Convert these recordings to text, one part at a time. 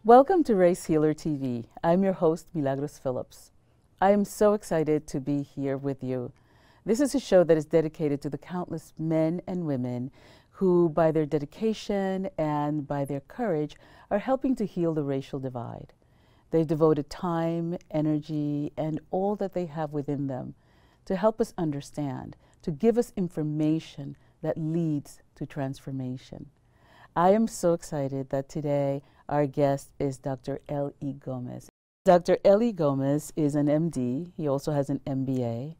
Welcome to Race Healer TV. I'm your host, Milagros Phillips. I am so excited to be here with you. This is a show that is dedicated to the countless men and women who, by their dedication and by their courage, are helping to heal the racial divide. They've devoted time, energy, and all that they have within them to help us understand, to give us information that leads to transformation. I am so excited that today our guest is Dr. L.E. Gomez. Dr. L.E. Gomez is an MD. He also has an MBA.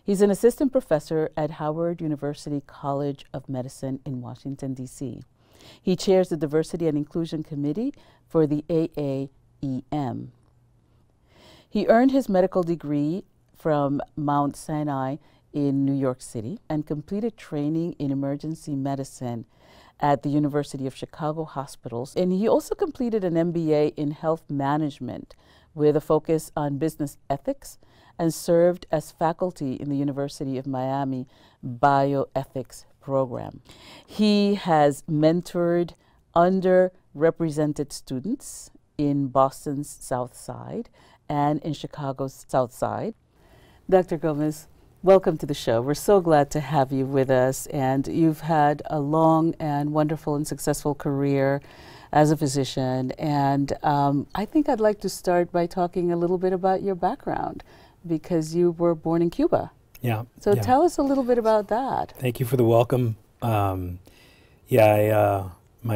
He's an assistant professor at Howard University College of Medicine in Washington, D.C. He chairs the Diversity and Inclusion Committee for the AAEM. He earned his medical degree from Mount Sinai in New York City and completed training in emergency medicine at the University of Chicago Hospitals. And he also completed an MBA in health management with a focus on business ethics and served as faculty in the University of Miami bioethics program. He has mentored underrepresented students in Boston's South Side and in Chicago's South Side. Dr. Gomez, welcome to the show. We're so glad to have you with us, and you've had a long and wonderful and successful career as a physician, and I think I'd like to start by talking a little bit about your background, because you were born in Cuba. Yeah. So tell us a little bit about that. Thank you for the welcome. My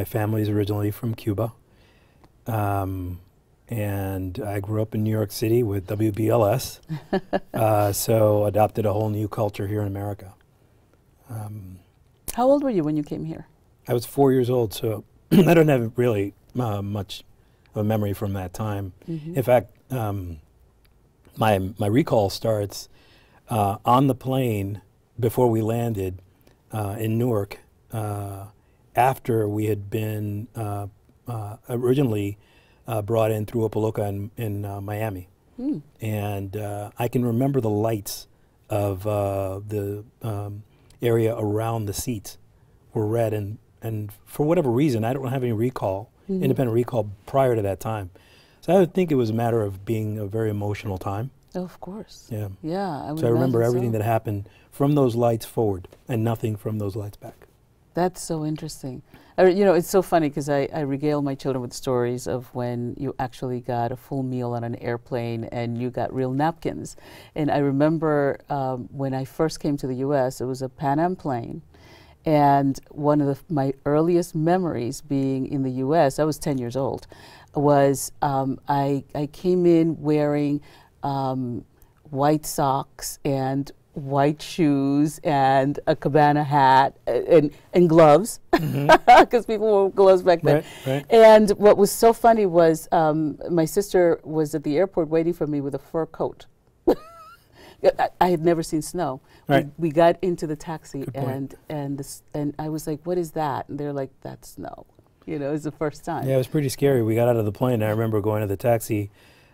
family's originally from Cuba, and I grew up in New York City with WBLS, so adopted a whole new culture here in America. How old were you when you came here? I was 4 years old, so I don't have really much of a memory from that time. Mm-hmm. In fact, my recall starts on the plane before we landed in Newark, after we had been originally brought in through Opaloka in Miami. Mm. And I can remember the lights of the area around the seats were red, and for whatever reason, I don't have any recall, mm-hmm. independent recall prior to that time. So I would think it was a matter of being a very emotional time. Oh, of course. Yeah. Yeah. So I remember everything that happened from those lights forward and nothing from those lights back. That's so interesting. You know, it's so funny because I regale my children with stories of when you actually got a full meal on an airplane and you got real napkins. And I remember when I first came to the U.S., it was a Pan Am plane. And one of my earliest memories being in the U.S., I was 10 years old, was I came in wearing white socks and white shoes and a cabana hat and gloves, because mm-hmm. people wore gloves back then. Right. And what was so funny was my sister was at the airport waiting for me with a fur coat. I had never seen snow. Right. We got into the taxi and I was like, "What is that?" And they're like, "That's snow." You know, it's the first time. Yeah, it was pretty scary. We got out of the plane. I remember going to the taxi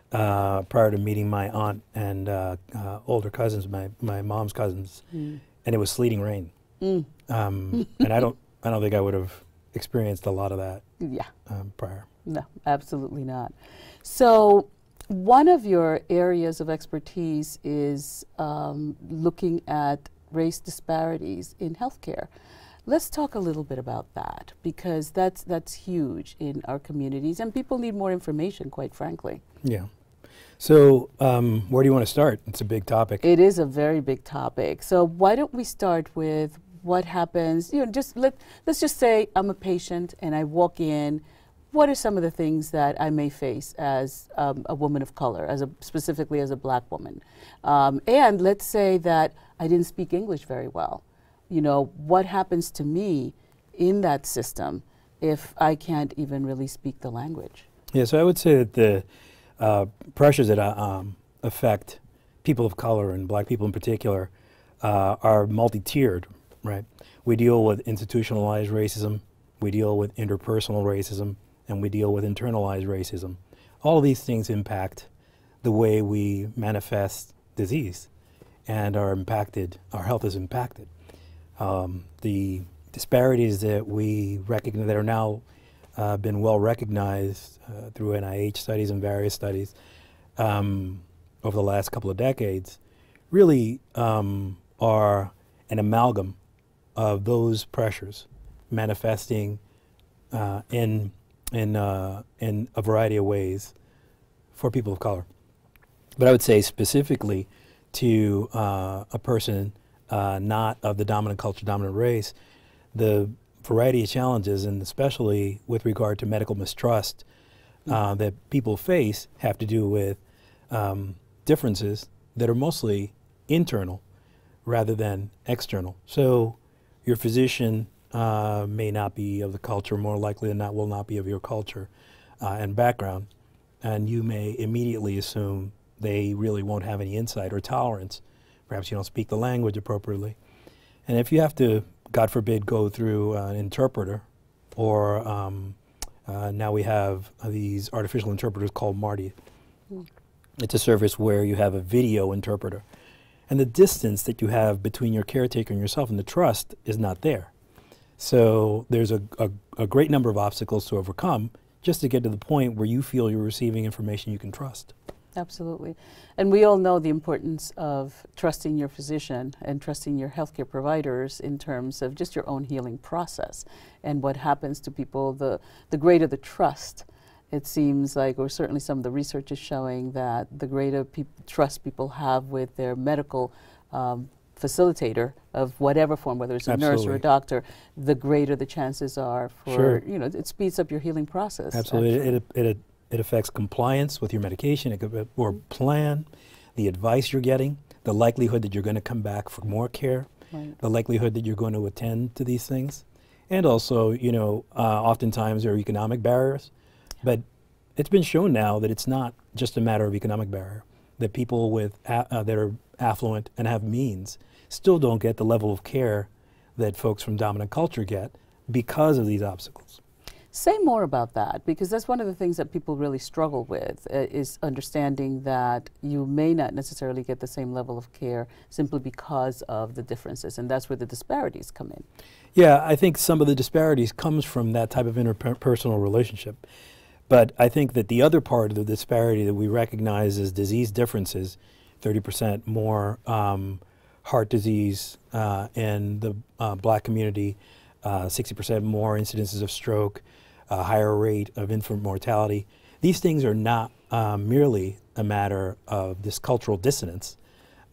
prior to meeting my aunt and older cousins, my mom's cousins, and it was sleeting rain. And I don't think I would have experienced a lot of that. Yeah. Prior. No, absolutely not. So one of your areas of expertise is looking at race disparities in healthcare. Let's talk a little bit about that, because that's huge in our communities, and people need more information, quite frankly. Yeah. So where do you want to start? It's a big topic. It is a very big topic. So why don't we start with what happens, you know, let's just say I'm a patient and I walk in. what are some of the things that I may face as a woman of color, specifically as a black woman? And let's say that I didn't speak English very well. You know, what happens to me in that system if I can't even really speak the language? Yeah, so I would say that the pressures that affect people of color and black people in particular are multi-tiered, right? We deal with institutionalized racism, we deal with interpersonal racism, and we deal with internalized racism. All of these things impact the way we manifest disease and are impacted, our health is impacted. The disparities that we recognize, that are now been well recognized through NIH studies and various studies over the last couple of decades, really are an amalgam of those pressures manifesting in a variety of ways for people of color. But I would say specifically to a person not of the dominant culture, dominant race, the variety of challenges, and especially with regard to medical mistrust that people face, have to do with differences that are mostly internal rather than external. So your physician may not be of the culture, more likely than not will not be of your culture and background, and you may immediately assume they really won't have any insight or tolerance. Perhaps you don't speak the language appropriately. And if you have to, God forbid, go through an interpreter, or now we have these artificial interpreters called MARTI. It's a service where you have a video interpreter. And the distance that you have between your caretaker and yourself and the trust is not there. So there's a great number of obstacles to overcome just to get to the point where you feel you're receiving information you can trust. Absolutely. And we all know the importance of trusting your physician and trusting your healthcare providers in terms of just your own healing process. And what happens to people, the greater the trust, it seems like, or certainly some of the research is showing that the greater trust people have with their medical facilitator of whatever form, whether it's a nurse or a doctor, the greater the chances are for, you know, it speeds up your healing process. Absolutely. It affects compliance with your medication, or plan, the advice you're getting, the likelihood that you're going to come back for more care, the likelihood that you're going to attend to these things. And also, you know, oftentimes there are economic barriers, but it's been shown now that it's not just a matter of economic barrier, that people with that are affluent and have means still don't get the level of care that folks from dominant culture get because of these obstacles. Say more about that, because that's one of the things that people really struggle with, is understanding that you may not necessarily get the same level of care simply because of the differences, and that's where the disparities come in. Yeah, I think some of the disparities comes from that type of interpersonal relationship. But I think that the other part of the disparity that we recognize as disease differences, 30% more heart disease in the black community, 60% more incidences of stroke, a higher rate of infant mortality. These things are not merely a matter of this cultural dissonance,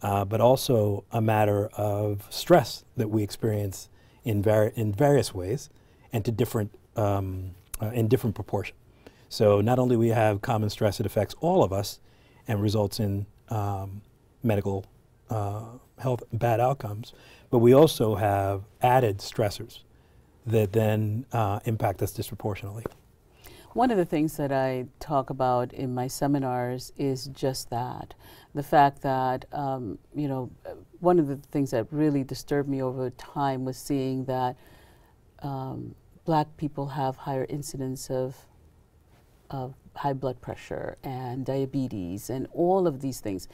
but also a matter of stress that we experience in various ways and to different, in different proportion. So not only we have common stress that affects all of us and results in medical health bad outcomes, but we also have added stressors that then impact us disproportionately. One of the things that I talk about in my seminars is just that. The fact that, you know, one of the things that really disturbed me over time was seeing that black people have higher incidence of high blood pressure and diabetes and all of these things.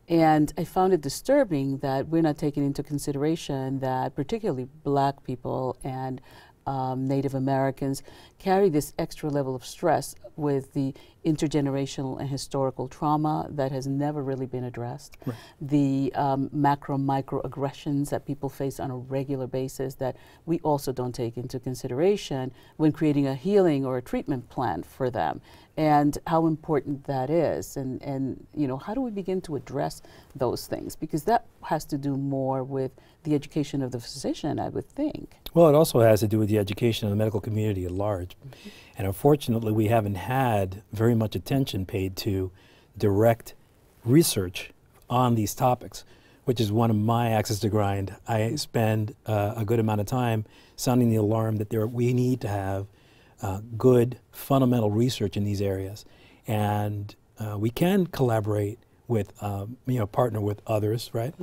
And I found it disturbing that we're not taking into consideration that particularly black people and Native Americans carry this extra level of stress with the intergenerational and historical trauma that has never really been addressed. Right. The micro aggressions that people face on a regular basis that we also don't take into consideration when creating a healing or a treatment plan for them. and how important that is, and you know, how do we begin to address those things, because that has to do more with the education of the physician, I would think. Well, it also has to do with the education of the medical community at large. And unfortunately, we haven't had very much attention paid to direct research on these topics, which is one of my axes to grind. I spend a good amount of time sounding the alarm that we need to have good fundamental research in these areas. And we can collaborate with, partner with others, right?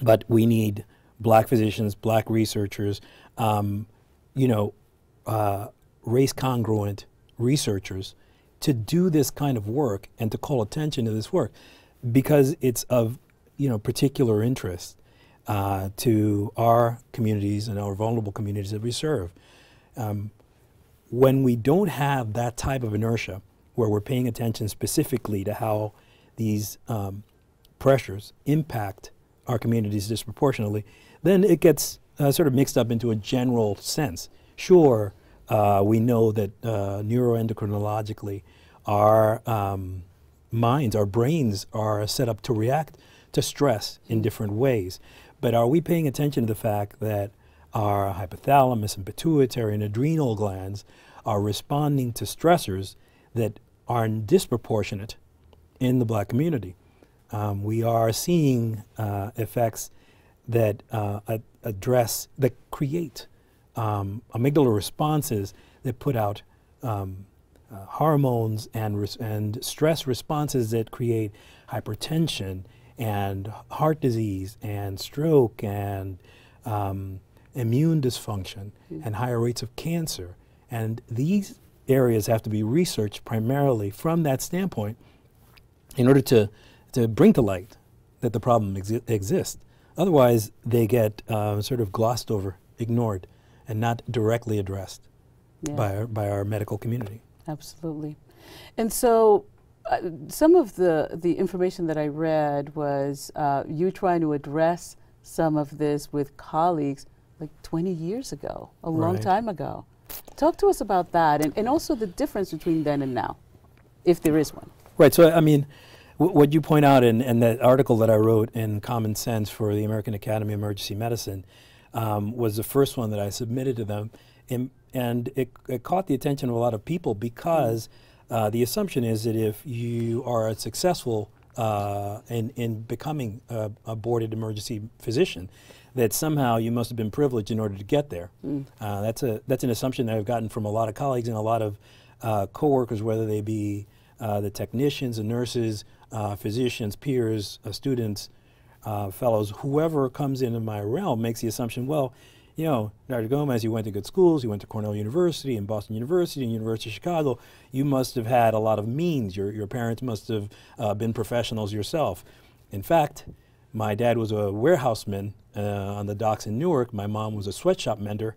But we need black physicians, black researchers, race congruent researchers to do this kind of work and to call attention to this work, because it's of particular interest to our communities and our vulnerable communities that we serve. When we don't have that type of inertia, where we're paying attention specifically to how these pressures impact our communities disproportionately, then it gets sort of mixed up into a general sense. Sure, we know that neuroendocrinologically, our minds, our brains are set up to react to stress in different ways. But are we paying attention to the fact that our hypothalamus and pituitary and adrenal glands are responding to stressors that are disproportionate in the black community? We are seeing effects that create amygdala responses that put out hormones and stress responses that create hypertension and heart disease and stroke and immune dysfunction and higher rates of cancer. And these areas have to be researched primarily from that standpoint in order to bring to light that the problem exists. Otherwise, they get sort of glossed over, ignored, and not directly addressed by our medical community. Absolutely. And so some of the information that I read was you trying to address some of this with colleagues like 20 years ago, a long time ago. Talk to us about that, and also the difference between then and now, if there is one. Right. So, I mean, what you point out in that article that I wrote in Common Sense for the American Academy of Emergency Medicine was the first one that I submitted to them. And it caught the attention of a lot of people because the assumption is that if you are successful in becoming a boarded emergency physician, that somehow you must have been privileged in order to get there. That's an assumption that I've gotten from a lot of colleagues and a lot of coworkers, whether they be the technicians, the nurses, physicians, peers, students, fellows, whoever comes into my realm makes the assumption, well, you know, Dr. Gomez, you went to good schools, you went to Cornell University and Boston University and University of Chicago. You must have had a lot of means. Your parents must have been professionals yourself. In fact, my dad was a warehouseman on the docks in Newark. My mom was a sweatshop mender,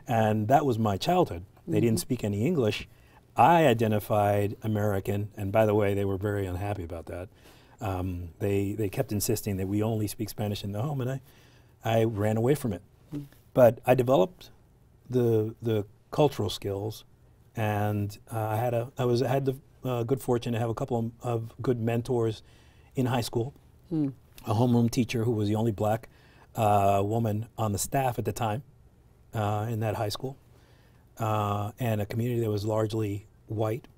and that was my childhood. They didn't speak any English. I identified American, and by the way, they were very unhappy about that. They kept insisting that we only speak Spanish in the home, and I ran away from it. But I developed the cultural skills, and I had the good fortune to have a couple of good mentors in high school. A homeroom teacher who was the only black woman on the staff at the time in that high school, and a community that was largely white,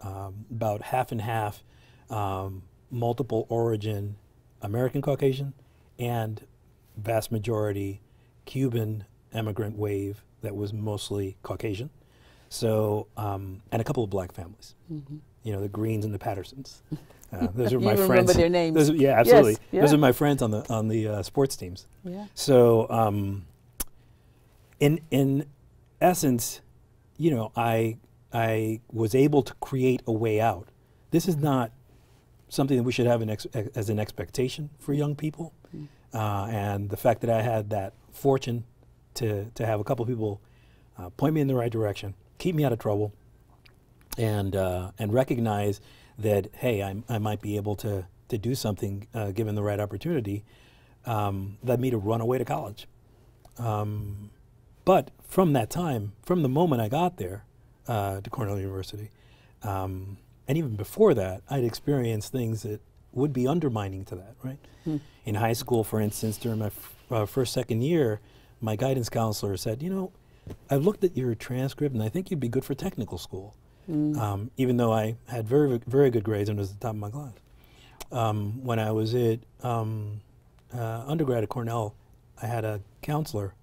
about half and half, multiple origin American Caucasian, and vast majority Cuban immigrant wave that was mostly Caucasian. So, and a couple of black families. You know, the Greens and the Pattersons. Those are my friends. You remember their names? Yeah, absolutely. Yes, yeah. Those are my friends on the sports teams. Yeah. So, in essence, you know, I was able to create a way out. This is not something that we should have as an expectation for young people. And the fact that I had that fortune to have a couple of people point me in the right direction, keep me out of trouble, and recognize that, hey, I might be able to do something given the right opportunity, led me to run away to college. But from that time, from the moment I got there to Cornell University, And even before that, I'd experienced things that would be undermining to that, right? In high school, for instance, during my first, second year, my guidance counselor said, you know, I've looked at your transcript and I think you'd be good for technical school. Even though I had very, very good grades and was at the top of my class. When I was at undergrad at Cornell, I had a counselor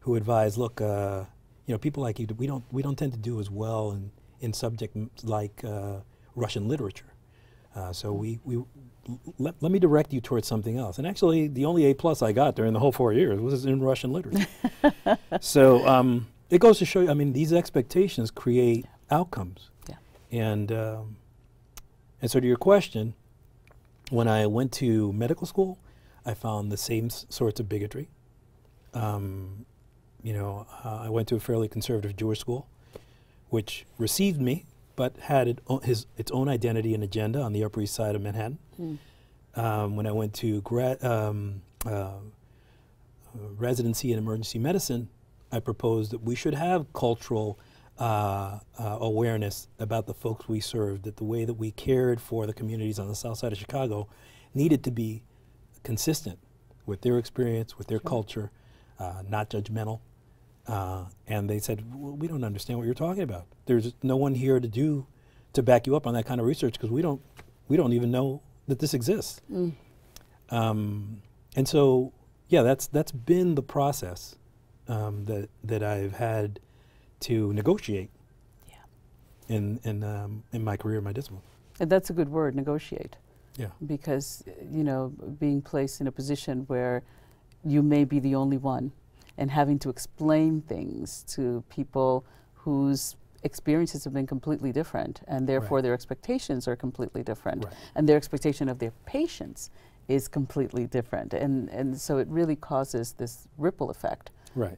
who advised, look, you know, people like you, we don't tend to do as well in subjects like Russian literature. So let me direct you towards something else. And actually, the only A+ I got during the whole 4 years was in Russian literature. So it goes to show you, I mean, these expectations create outcomes. Yeah. And so to your question, when I went to medical school, I found the same sorts of bigotry. You know, I went to a fairly conservative Jewish school, which received me, but had its own identity and agenda on the Upper East Side of Manhattan. When I went to residency in emergency medicine, I proposed that we should have cultural awareness about the folks we served, that the way that we cared for the communities on the south side of Chicago needed to be consistent with their experience, with their culture, not judgmental. And they said, well, we don't understand what you're talking about. There's no one here to back you up on that kind of research because we don't even know that this exists. And so, yeah, that's been the process that I've had to negotiate in my career, my discipline. And that's a good word, negotiate. Yeah. Because, you know, being placed in a position where you may be the only one and having to explain things to people whose experiences have been completely different, and therefore their expectations are completely different, and their expectation of their patients is completely different. And so it really causes this ripple effect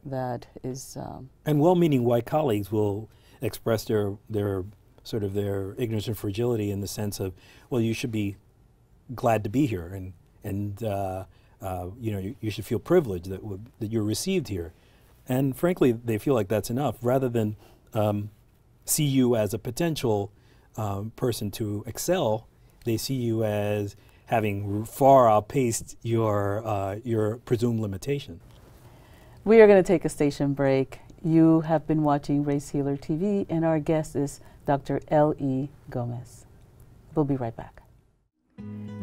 that is... and well-meaning white colleagues will express their sort of their ignorance and fragility in the sense of, well, you should be glad to be here, and you know, you should feel privileged that you're received here. And frankly, they feel like that's enough, rather than see you as a potential person to excel. They see you as having far outpaced your presumed limitation. We are going to take a station break. You have been watching Race Healer TV, and our guest is Dr. L.E. Gomez. We'll be right back.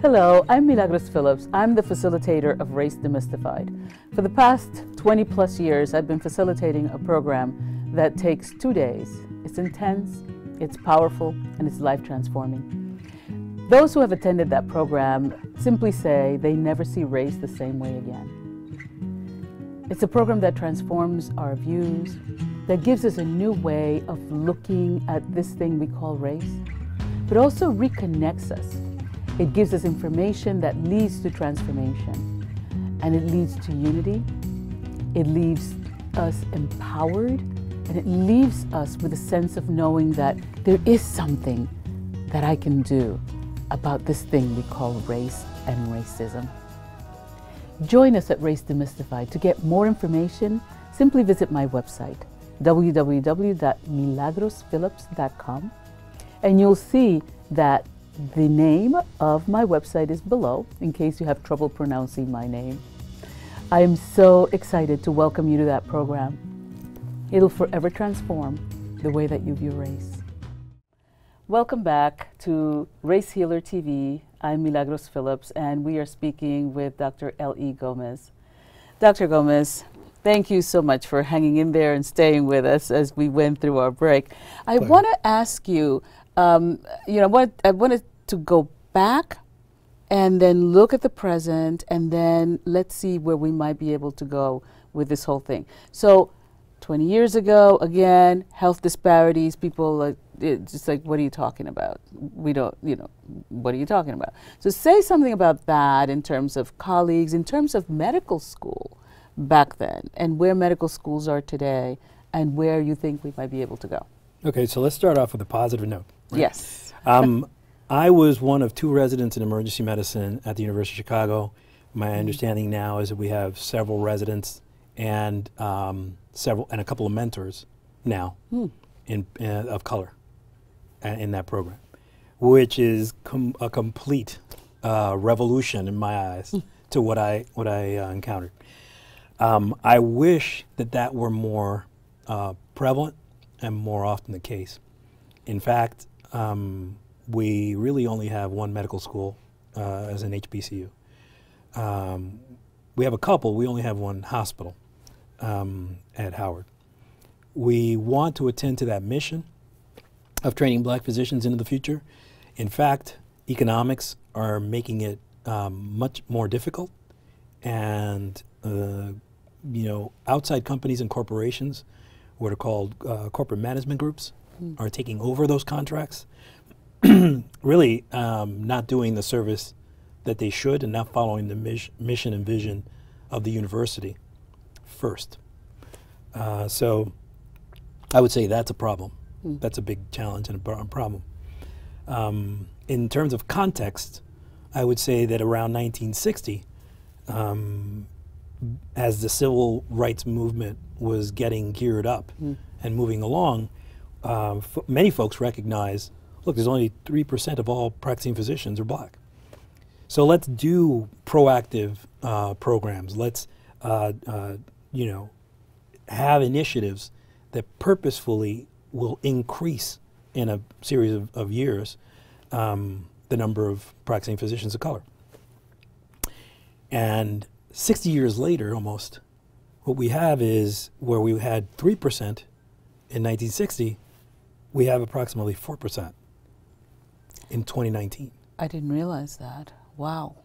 Hello, I'm Milagros Phillips. I'm the facilitator of Race Demystified. For the past 20+ years, I've been facilitating a program that takes 2 days. It's intense, it's powerful, and it's life-transforming. Those who have attended that program simply say they never see race the same way again. It's a program that transforms our views, that gives us a new way of looking at this thing we call race, but also reconnects us. It gives us information that leads to transformation, and it leads to unity. It leaves us empowered, and it leaves us with a sense of knowing that there is something that I can do about this thing we call race and racism. Join us at Race Demystified. To get more information, simply visit my website, www.milagrosphillips.com, and you'll see that the name of my website is below, in case you have trouble pronouncing my name. I am so excited to welcome you to that program. It'll forever transform the way that you view race. Welcome back to Race Healer TV. I'm Milagros Phillips, and we are speaking with Dr. L.E. Gomez. Dr. Gomez, thank you so much for hanging in there and staying with us as we went through our break. I want to ask you, you know, I wanted to go back and then look at the present, and then let's see where we might be able to go with this whole thing. So 20 years ago, again, health disparities, people just like, what are you talking about? We don't, you know, what are you talking about? So say something about that in terms of colleagues, in terms of medical school back then, and where medical schools are today, and where you think we might be able to go. Okay, so let's start off with a positive note. Right? Yes. I was one of 2 residents in emergency medicine at the University of Chicago. My understanding now is that we have several residents and a couple of mentors now of color. in that program, which is a complete revolution in my eyes to what I encountered. I wish that were more prevalent and more often the case. In fact, we really only have one medical school as an HBCU. We have a couple, we only have one hospital at Howard. We want to attend to that mission of training black physicians into the future. In fact, economics are making it much more difficult, and outside companies and corporations, what are called corporate management groups, are taking over those contracts, really not doing the service that they should and not following the mission and vision of the university first. So I would say that's a problem. That's a big challenge and a problem. In terms of context, I would say that around 1960, as the civil rights movement was getting geared up and moving along, many folks recognize, look, there's only 3% of all practicing physicians are black. So let's do proactive programs. Let's, have initiatives that purposefully will increase in a series of years the number of practicing physicians of color. And 60 years later, almost, what we have is where we had 3% in 1960, we have approximately 4% in 2019. I didn't realize that. Wow.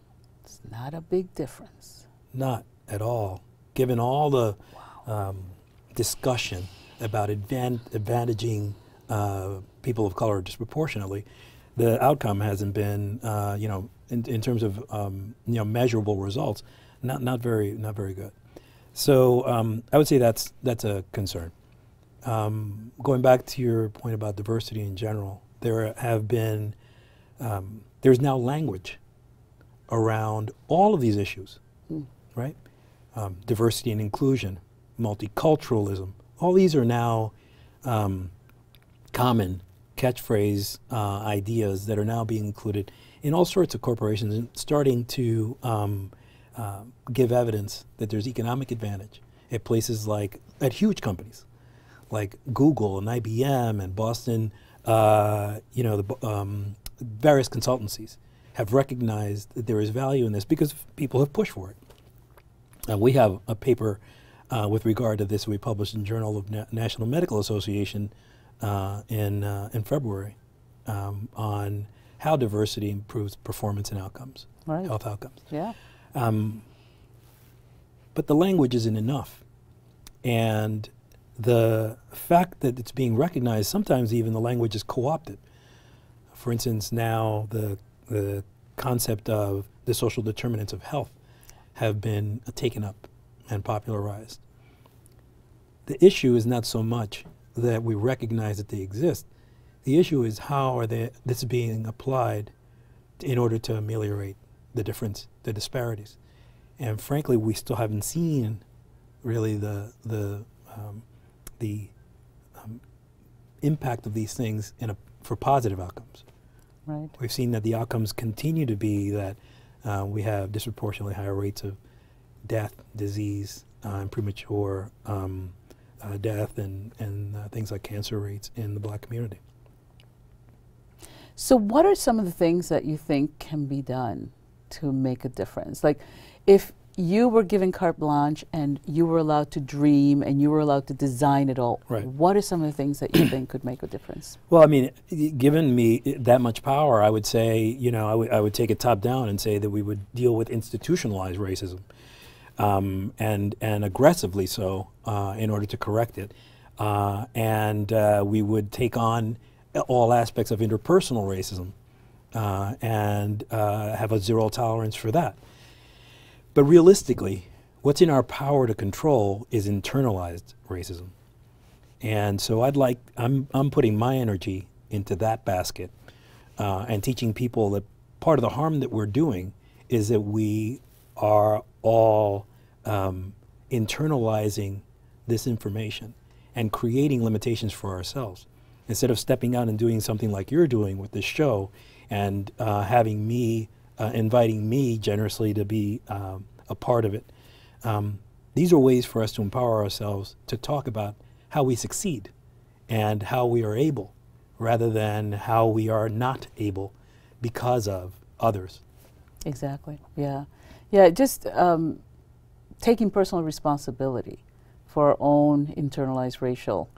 It's not a big difference. Not at all. Given all the discussion about advantaging people of color disproportionately, the outcome hasn't been, in terms of measurable results, not very good. So I would say that's a concern. Going back to your point about diversity in general, there have been there's now language around all of these issues, right? Diversity and inclusion, multiculturalism. All these are now common catchphrase ideas that are now being included in all sorts of corporations and starting to give evidence that there's economic advantage at places at huge companies like Google and IBM and Boston, the various consultancies have recognized that there is value in this because people have pushed for it. We have a paper with regard to this we published in Journal of National Medical Association in February on how diversity improves performance and outcomes, health outcomes. Yeah. But the language isn't enough. And the fact that it's being recognized, sometimes even the language is co-opted. For instance, now the concept of the social determinants of health have been taken up and popularized. The issue is not so much that we recognize that they exist. The issue is how are this is being applied in order to ameliorate the disparities. And frankly, we still haven't seen really the impact of these things for positive outcomes. Right. We've seen that the outcomes continue to be that we have disproportionately higher rates of death, disease, and premature death, and things like cancer rates in the black community. So what are some of the things that you think can be done to make a difference? Like, if you were given carte blanche and you were allowed to dream and you were allowed to design it all, right, what are some of the things that you think could make a difference? Well, I mean, given me that much power, I would say, I would take it top down and say that we would deal with institutionalized racism, and aggressively so, in order to correct it. And we would take on all aspects of interpersonal racism and have a zero tolerance for that. But realistically, what's in our power to control is internalized racism. And so I'm putting my energy into that basket and teaching people that part of the harm that we're doing is that we are all internalizing this information and creating limitations for ourselves. instead of stepping out and doing something like you're doing with this show and having me, inviting me generously to be a part of it. These are ways for us to empower ourselves to talk about how we succeed and how we are able, rather than how we are not able because of others. Exactly, yeah. Yeah, just taking personal responsibility for our own internalized racial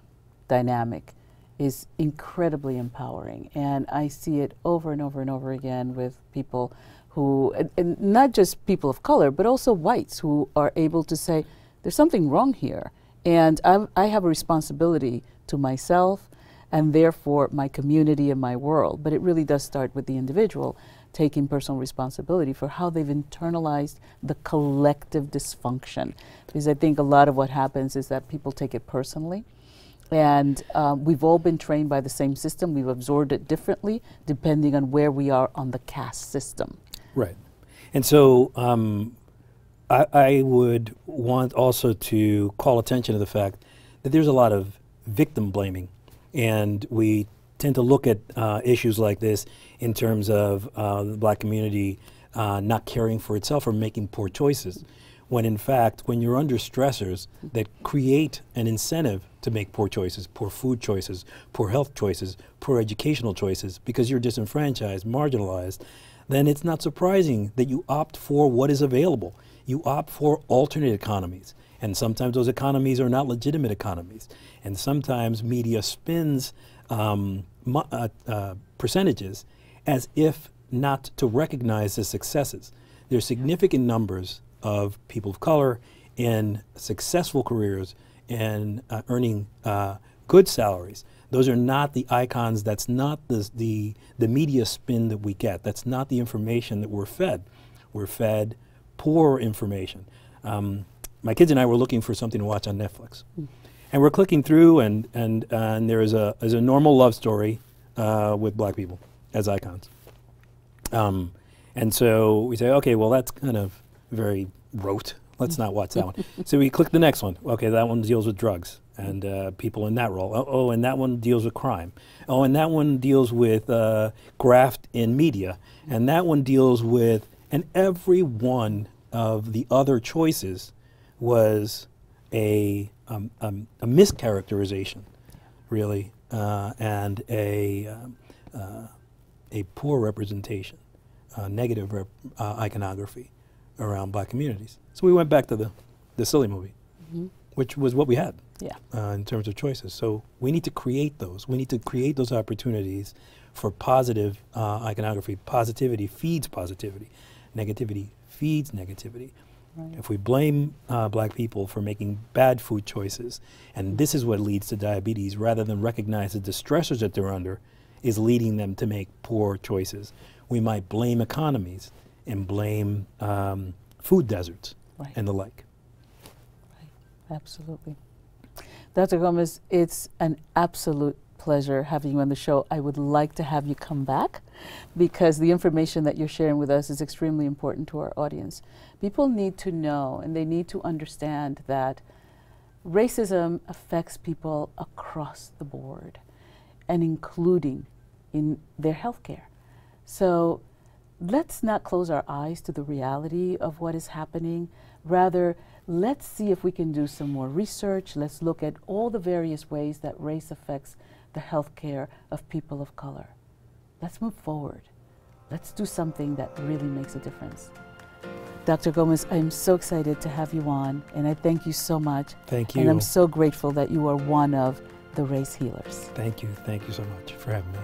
dynamic is incredibly empowering. And I see it over and over and over again with people who, and not just people of color, but also whites who are able to say, there's something wrong here. And I have a responsibility to myself and therefore my community and my world. But it really does start with the individual taking personal responsibility for how they've internalized the collective dysfunction. Because I think a lot of what happens is that people take it personally. And we've all been trained by the same system. We've absorbed it differently depending on where we are on the caste system. Right. And so I would want also to call attention to the fact that there's a lot of victim blaming. And we tend to look at issues like this in terms of the black community not caring for itself or making poor choices. When in fact, when you're under stressors that create an incentive to make poor choices, poor food choices, poor health choices, poor educational choices, because you're disenfranchised, marginalized, then it's not surprising that you opt for what is available. You opt for alternate economies. And sometimes those economies are not legitimate economies. And sometimes media spins percentages as if not to recognize the successes. There's significant numbers of people of color in successful careers and earning good salaries. Those are not the icons. That's not the media spin that we get. That's not the information that we're fed. We're fed poor information. My kids and I were looking for something to watch on Netflix. And we're clicking through, and there is a normal love story with black people as icons. And so we say, okay, well, that's kind of very rote. Let's not watch that one. So we click the next one. Okay, that one deals with drugs and people in that role. Oh, and that one deals with crime. Oh, and that one deals with graft in media. And that one deals with, and every one of the other choices was a mischaracterization, really, and a poor representation, negative iconography around black communities. So we went back to the silly movie, which was what we had in terms of choices. So we need to create those. We need to create those opportunities for positive iconography. Positivity feeds positivity. Negativity feeds negativity. Right. If we blame black people for making bad food choices, and this is what leads to diabetes, rather than recognize that the stressors that they're under is leading them to make poor choices, we might blame economies and blame food deserts and the like. Right, absolutely. Dr. Gomez, it's an absolute pleasure having you on the show. I would like to have you come back because the information that you're sharing with us is extremely important to our audience. People need to know and they need to understand that racism affects people across the board and including in their health care. So let's not close our eyes to the reality of what is happening. Rather, let's see if we can do some more research. Let's look at all the various ways that race affects the health care of people of color. Let's move forward. Let's do something that really makes a difference. Dr. Gomez, I'm so excited to have you on, and I thank you so much. Thank you. And I'm so grateful that you are one of the race healers. Thank you so much for having me.